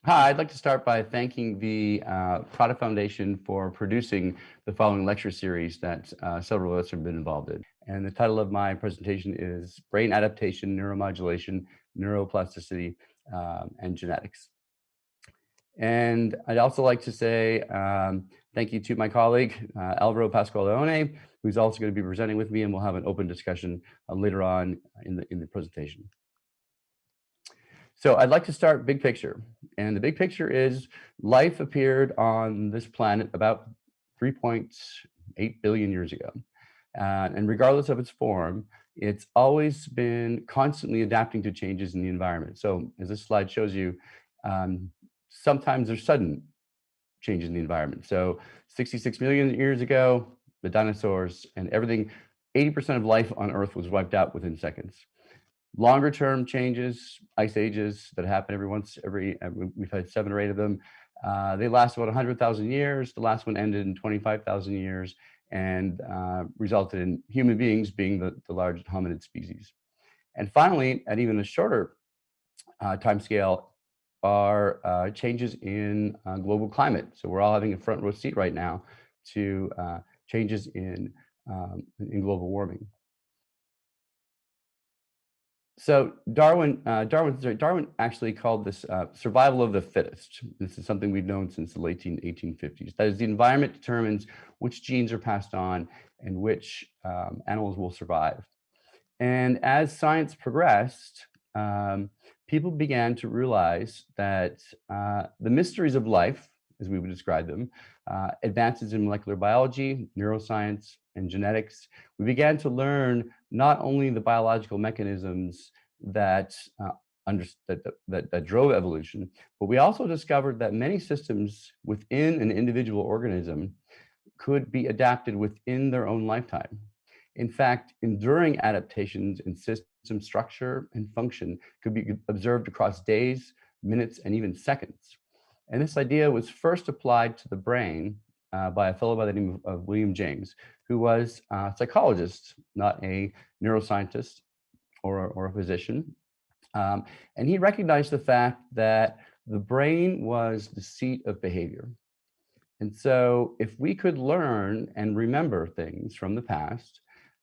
Hi, I'd like to start by thanking the Product Foundation for producing the following lecture series that several of us have been involved in. And the title of my presentation is Brain Adaptation, Neuromodulation, Neuroplasticity, and Genetics. And I'd also like to say thank you to my colleague, Alvaro Pascual-Leone, who's also going to be presenting with me, and we'll have an open discussion later on in the presentation. So I'd like to start big picture. And the big picture is life appeared on this planet about 3.8 billion years ago. And regardless of its form, it's always been constantly adapting to changes in the environment. So as this slide shows you, sometimes there's sudden changes in the environment. So 66 million years ago, the dinosaurs and everything, 80% of life on Earth was wiped out within seconds. Longer term changes, ice ages that happen we've had 7 or 8 of them. They last about 100,000 years. The last one ended in 25,000 years and resulted in human beings being the large hominid species. And finally, at even a shorter time scale, are changes in global climate. So we're all having a front row seat right now to changes in global warming. So Darwin actually called this survival of the fittest. This is something we've known since the late 1850s. That is, the environment determines which genes are passed on and which animals will survive. And as science progressed, people began to realize that the mysteries of life, as we would describe them, advances in molecular biology, neuroscience, and genetics, we began to learn not only the biological mechanisms that that drove evolution, but we also discovered that many systems within an individual organism could be adapted within their own lifetime. In fact, enduring adaptations in system structure and function could be observed across days, minutes, and even seconds. And this idea was first applied to the brain by a fellow by the name of William James, who was a psychologist, not a neuroscientist or a physician. And he recognized the fact that the brain was the seat of behavior. And so if we could learn and remember things from the past,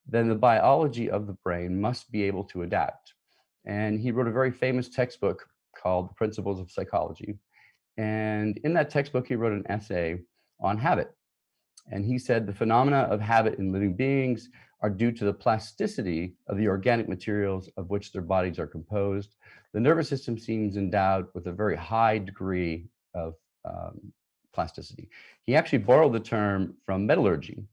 then the biology of the brain must be able to adapt. And he wrote a very famous textbook called The Principles of Psychology. And in that textbook, he wrote an essay on habit. And he said the phenomena of habit in living beings are due to the plasticity of the organic materials of which their bodies are composed. The nervous system seems endowed with a very high degree of plasticity. He actually borrowed the term from metallurgy,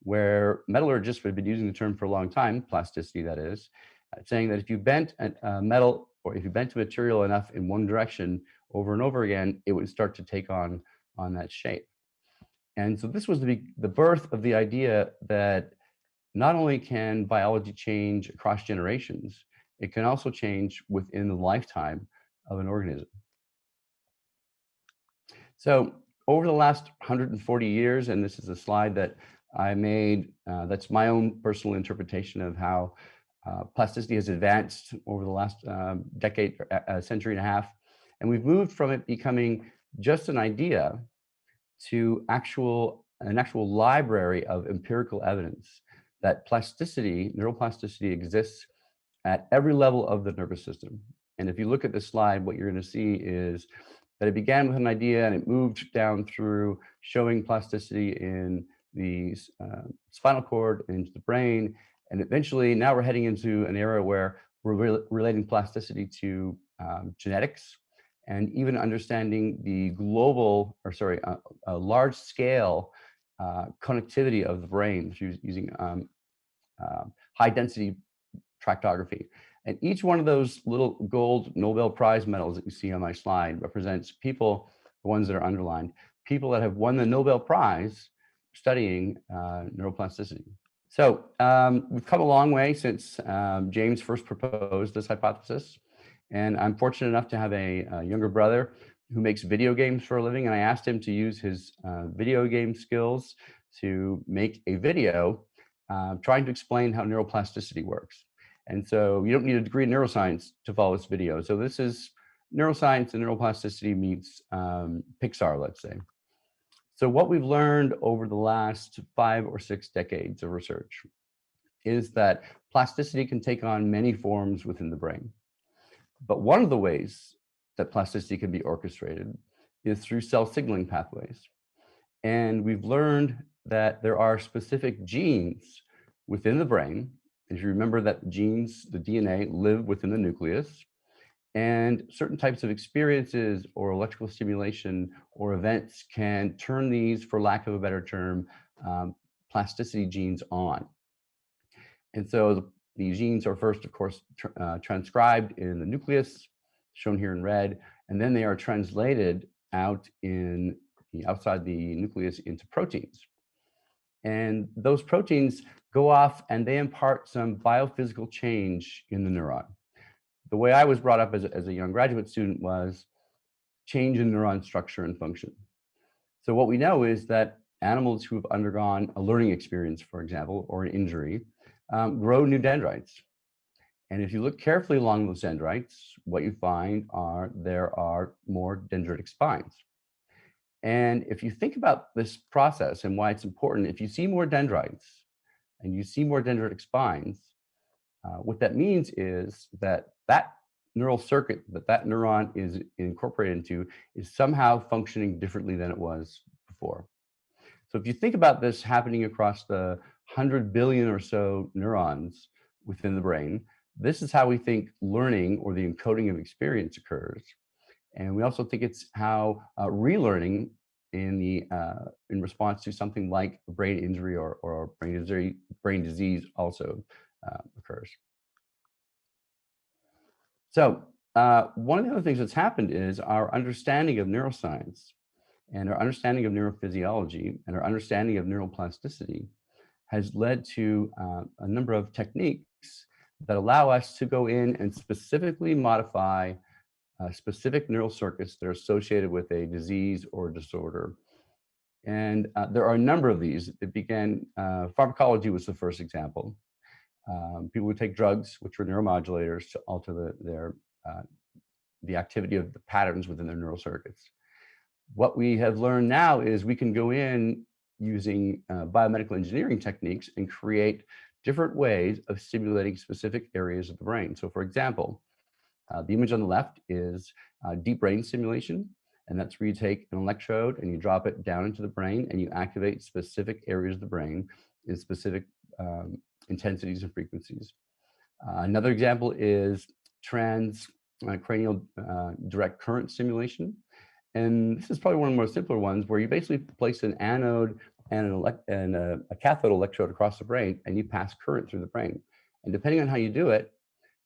where metallurgists had been using the term for a long time, plasticity that is, saying that if you bent a metal or if you bent a material enough in one direction over and over again, it would start to take on that shape. And so this was the birth of the idea that not only can biology change across generations, it can also change within the lifetime of an organism. So over the last 140 years, and this is a slide that I made, that's my own personal interpretation of how plasticity has advanced over the last decade, century and a half. And we've moved from it becoming just an idea to an actual library of empirical evidence that plasticity, neuroplasticity exists at every level of the nervous system. And if you look at this slide, what you're going to see is that it began with an idea and it moved down through showing plasticity in the spinal cord and into the brain. And eventually, now we're heading into an era where we're relating plasticity to genetics and even understanding the global, or sorry, a large scale connectivity of the brain using high density tractography. And each one of those little gold Nobel Prize medals that you see on my slide represents people, the ones that are underlined, people that have won the Nobel Prize studying neuroplasticity. So we've come a long way since James first proposed this hypothesis. And I'm fortunate enough to have a younger brother who makes video games for a living. And I asked him to use his video game skills to make a video trying to explain how neuroplasticity works. And so you don't need a degree in neuroscience to follow this video. So this is neuroscience and neuroplasticity meets Pixar, let's say. So what we've learned over the last 5 or 6 decades of research is that plasticity can take on many forms within the brain. But one of the ways that plasticity can be orchestrated is through cell signaling pathways. And we've learned that there are specific genes within the brain. If you remember that genes, the DNA, live within the nucleus, and certain types of experiences or electrical stimulation or events can turn these, for lack of a better term, plasticity genes on. And so the genes are first, of course, transcribed in the nucleus, shown here in red, and then they are translated out in outside the nucleus into proteins. And those proteins go off and they impart some biophysical change in the neuron. The way I was brought up as a young graduate student was change in neuron structure and function. So what we know is that animals who have undergone a learning experience, for example, or an injury, grow new dendrites. And if you look carefully along those dendrites, what you find are there are more dendritic spines. And if you think about this process and why it's important, if you see more dendrites and you see more dendritic spines, what that means is that that neural circuit that neuron is incorporated into is somehow functioning differently than it was before. So if you think about this happening across the 100 billion or so neurons within the brain, this is how we think learning or the encoding of experience occurs. And we also think it's how relearning in response to something like a brain injury or brain disease also occurs. So one of the other things that's happened is our understanding of neuroscience and our understanding of neurophysiology and our understanding of neuroplasticity has led to a number of techniques that allow us to go in and specifically modify specific neural circuits that are associated with a disease or disorder. And there are a number of these. It began, pharmacology was the first example. People would take drugs, which were neuromodulators, to alter the activity of the patterns within their neural circuits. What we have learned now is we can go in using biomedical engineering techniques and create different ways of stimulating specific areas of the brain. So for example, the image on the left is deep brain stimulation, and that's where you take an electrode and you drop it down into the brain and you activate specific areas of the brain in specific intensities and frequencies. Another example is transcranial direct current stimulation. And this is probably one of the more simpler ones where you basically place an anode and a cathode electrode across the brain and you pass current through the brain. And depending on how you do it,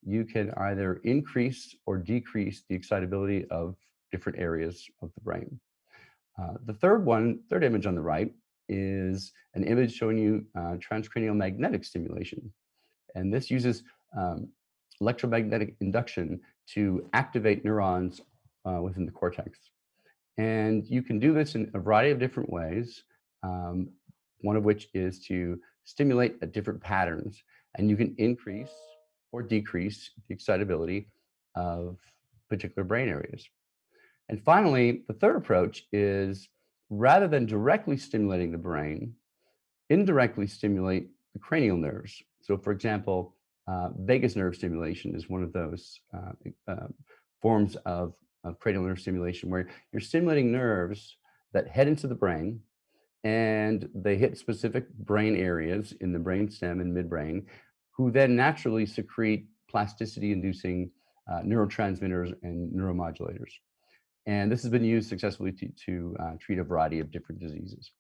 you can either increase or decrease the excitability of different areas of the brain. The third image on the right is an image showing you transcranial magnetic stimulation. And this uses electromagnetic induction to activate neurons within the cortex. And you can do this in a variety of different ways, one of which is to stimulate at different patterns. And you can increase or decrease the excitability of particular brain areas. And finally, the third approach is rather than directly stimulating the brain, indirectly stimulate the cranial nerves. So for example, vagus nerve stimulation is one of those forms of cranial nerve stimulation where you're stimulating nerves that head into the brain and they hit specific brain areas in the brain stem and midbrain, who then naturally secrete plasticity inducing neurotransmitters and neuromodulators. And this has been used successfully to treat a variety of different diseases.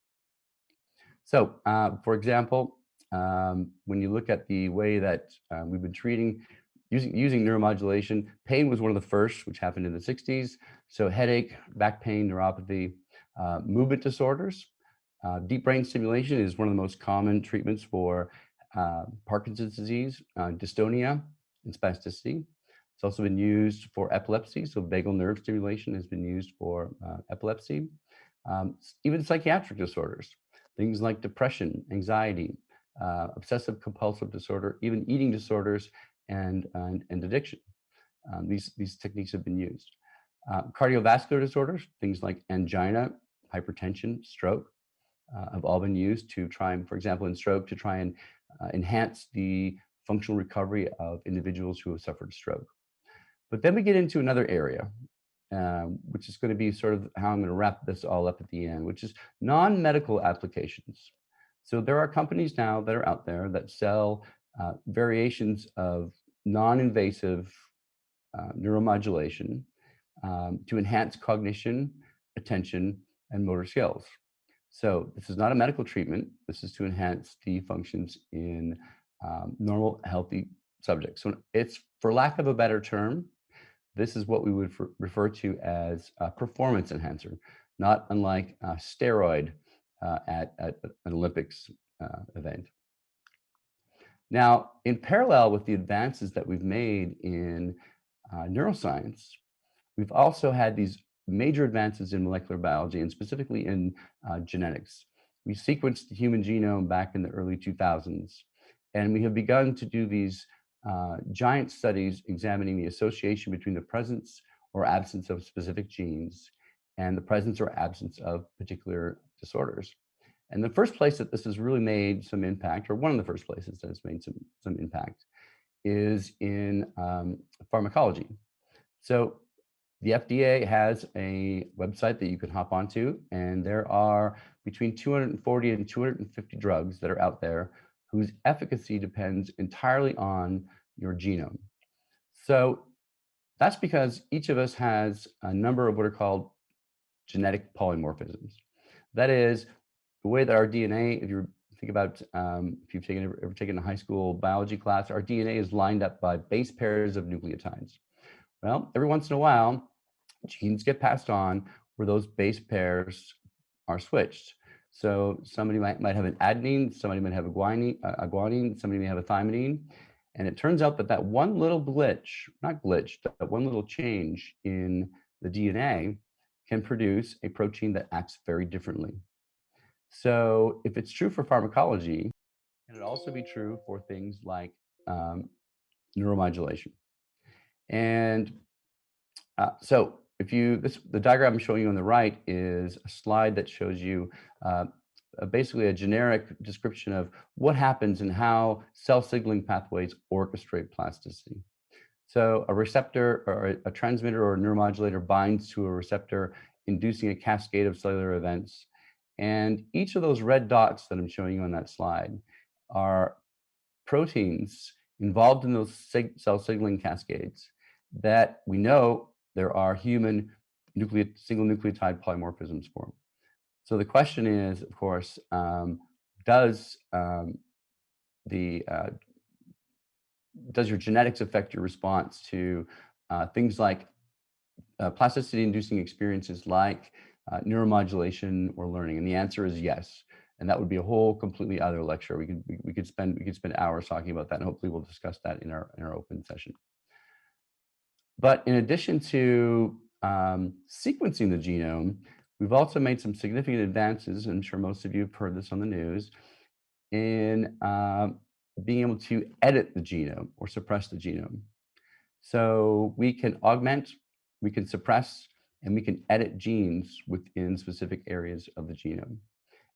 So, for example, when you look at the way that we've been treating using neuromodulation, pain was one of the first, which happened in the 60s. So headache, back pain, neuropathy, movement disorders. Deep brain stimulation is one of the most common treatments for Parkinson's disease, dystonia, and spasticity. It's also been used for epilepsy. So vagal nerve stimulation has been used for epilepsy. Even psychiatric disorders, things like depression, anxiety, obsessive compulsive disorder, even eating disorders, and addiction. These techniques have been used. Cardiovascular disorders, things like angina, hypertension, stroke, have all been used to try and, for example, in stroke, to try and enhance the functional recovery of individuals who have suffered stroke. But then we get into another area, which is going to be sort of how I'm going to wrap this all up at the end, which is non-medical applications. So there are companies now that are out there that sell variations of non-invasive neuromodulation to enhance cognition, attention, and motor skills. So this is not a medical treatment. This is to enhance the functions in normal, healthy subjects. So it's, for lack of a better term, this is what we would refer to as a performance enhancer, not unlike a steroid at an Olympics event. Now, in parallel with the advances that we've made in neuroscience, we've also had these major advances in molecular biology and specifically in genetics. We sequenced the human genome back in the early 2000s, and we have begun to do these giant studies examining the association between the presence or absence of specific genes and the presence or absence of particular disorders. And the first place that this has really made some impact, or one of the first places that it's made some impact, is in pharmacology. So the FDA has a website that you can hop onto, and there are between 240 and 250 drugs that are out there whose efficacy depends entirely on your genome. So that's because each of us has a number of what are called genetic polymorphisms. That is, the way that our DNA, if you think about, if you've ever taken a high school biology class, our DNA is lined up by base pairs of nucleotides. Well, every once in a while, genes get passed on where those base pairs are switched. So somebody might have an adenine, somebody might have a guanine, somebody may have a thymidine. And it turns out that that one little glitch, not glitch, that one little change in the DNA can produce a protein that acts very differently. So if it's true for pharmacology, can it also be true for things like neuromodulation? And so if you, the diagram I'm showing you on the right is a slide that shows you basically a generic description of what happens and how cell signaling pathways orchestrate plasticity. So a receptor or a transmitter or a neuromodulator binds to a receptor, inducing a cascade of cellular events. And each of those red dots that I'm showing you on that slide are proteins involved in those cell signaling cascades that we know there are human single nucleotide polymorphisms for. So the question is, of course, does your genetics affect your response to things like plasticity-inducing experiences like neuromodulation or learning? And the answer is yes. And that would be a whole completely other lecture. We could spend hours talking about that, and hopefully we'll discuss that in our open session. But in addition to sequencing the genome, we've also made some significant advances, and I'm sure most of you have heard this on the news, in being able to edit the genome or suppress the genome. So we can augment, we can suppress, and we can edit genes within specific areas of the genome.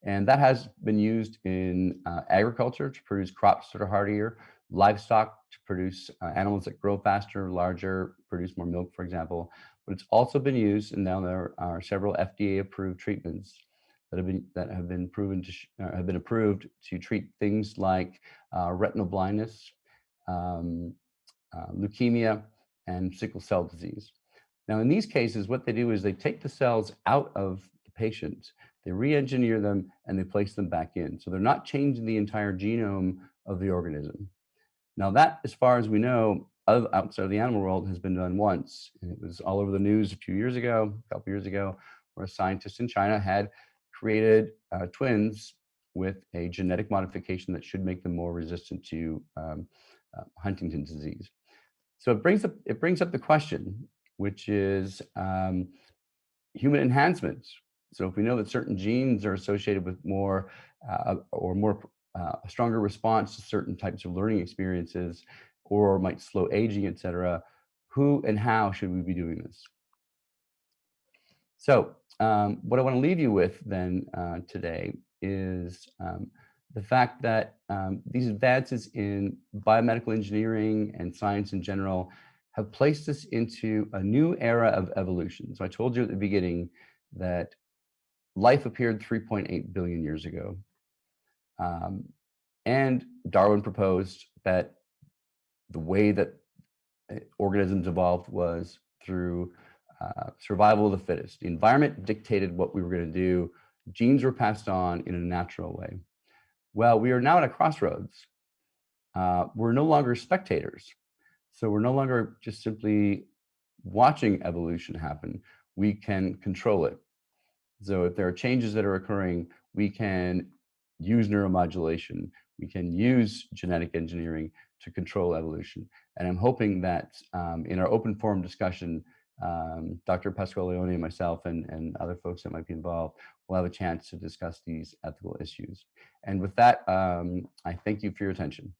And that has been used in agriculture to produce crops that are hardier, livestock to produce animals that grow faster, larger, produce more milk, for example. But it's also been used, and now there are several FDA-approved treatments that have been approved to treat things like retinal blindness, leukemia, and sickle cell disease. Now, in these cases, what they do is they take the cells out of the patient, they re-engineer them, and they place them back in. So they're not changing the entire genome of the organism. Now that, as far as we know, outside of the animal world, has been done once. And it was all over the news a couple years ago, where a scientist in China had created twins with a genetic modification that should make them more resistant to Huntington's disease. So it brings up the question, which is human enhancements. So if we know that certain genes are associated with more stronger response to certain types of learning experiences, or might slow aging, et cetera, who and how should we be doing this? So what I want to leave you with then today is the fact that these advances in biomedical engineering and science in general have placed us into a new era of evolution. So I told you at the beginning that life appeared 3.8 billion years ago. And Darwin proposed that the way that organisms evolved was through survival of the fittest. The environment dictated what we were going to do. Genes were passed on in a natural way. Well, we are now at a crossroads. We're no longer spectators. So we're no longer just simply watching evolution happen. We can control it. So if there are changes that are occurring, we can use neuromodulation. We can use genetic engineering to control evolution. And I'm hoping that in our open forum discussion, Dr. Pascual-Leone and myself and other folks that might be involved will have a chance to discuss these ethical issues. And with that, I thank you for your attention.